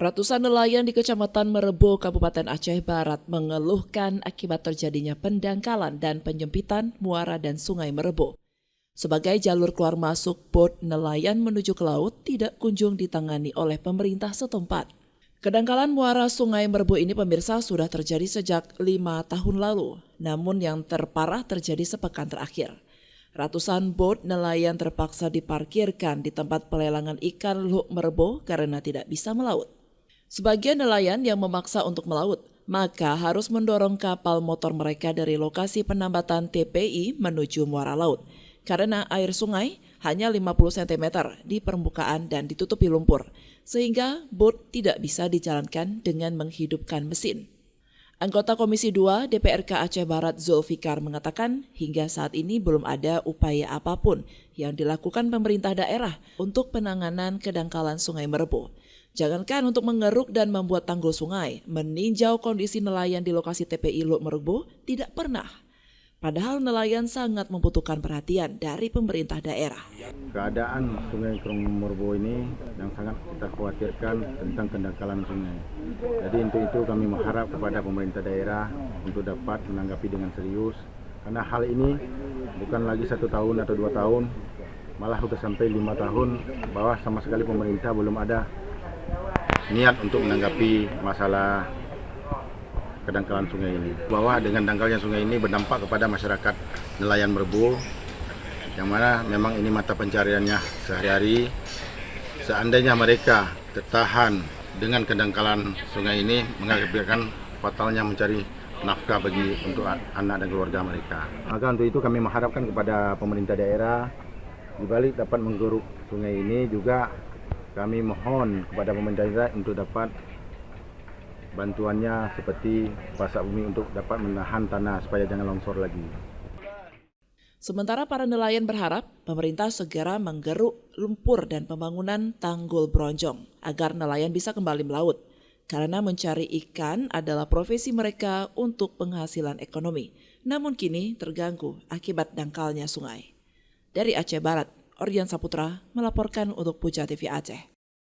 Ratusan nelayan di Kecamatan Merebu, Kabupaten Aceh Barat mengeluhkan akibat terjadinya pendangkalan dan penyempitan muara dan sungai Merebu. Sebagai jalur keluar masuk bot nelayan menuju ke laut tidak kunjung ditangani oleh pemerintah setempat. Kedangkalan muara sungai Merebu ini pemirsa sudah terjadi sejak 5 tahun lalu, namun yang terparah terjadi sepekan terakhir. Ratusan bot nelayan terpaksa diparkirkan di tempat pelelangan ikan Luk Merebu karena tidak bisa melaut. Sebagian nelayan yang memaksa untuk melaut, maka harus mendorong kapal motor mereka dari lokasi penambatan TPI menuju muara laut. Karena air sungai hanya 50 cm di permukaan dan ditutupi lumpur, sehingga bot tidak bisa dijalankan dengan menghidupkan mesin. Anggota Komisi 2 DPRK Aceh Barat Zulfikar mengatakan hingga saat ini belum ada upaya apapun yang dilakukan pemerintah daerah untuk penanganan kedangkalan sungai Merebu. Jangankan untuk mengeruk dan membuat tanggul sungai, meninjau kondisi nelayan di lokasi TPI Luk Merebu tidak pernah. Padahal nelayan sangat membutuhkan perhatian dari pemerintah daerah. Keadaan Sungai Krung Merebu ini yang sangat kita khawatirkan tentang kedangkalan sungai. Jadi untuk itu kami mengharap kepada pemerintah daerah untuk dapat menanggapi dengan serius. Karena hal ini bukan lagi 1 tahun atau 2 tahun, malah sudah sampai 5 tahun bahwa sama sekali pemerintah belum ada niat untuk menanggapi masalah kedangkalan sungai ini. Bahwa dengan dangkalnya sungai ini berdampak kepada masyarakat nelayan Merebu, yang mana memang ini mata pencariannya sehari-hari. Seandainya mereka tertahan dengan kedangkalan sungai ini, mengakibatkan fatalnya mencari nafkah bagi untuk anak dan keluarga mereka. Maka untuk itu kami mengharapkan kepada pemerintah daerah, di balik dapat menggeruk sungai ini juga kami mohon kepada pemerintah daerah untuk dapat bantuannya seperti pasak bumi untuk dapat menahan tanah supaya jangan longsor lagi. Sementara para nelayan berharap pemerintah segera menggeruk lumpur dan pembangunan tanggul bronjong agar nelayan bisa kembali melaut. Karena mencari ikan adalah profesi mereka untuk penghasilan ekonomi. Namun kini terganggu akibat dangkalnya sungai. Dari Aceh Barat, Ordian Saputra melaporkan untuk Puja TV Aceh.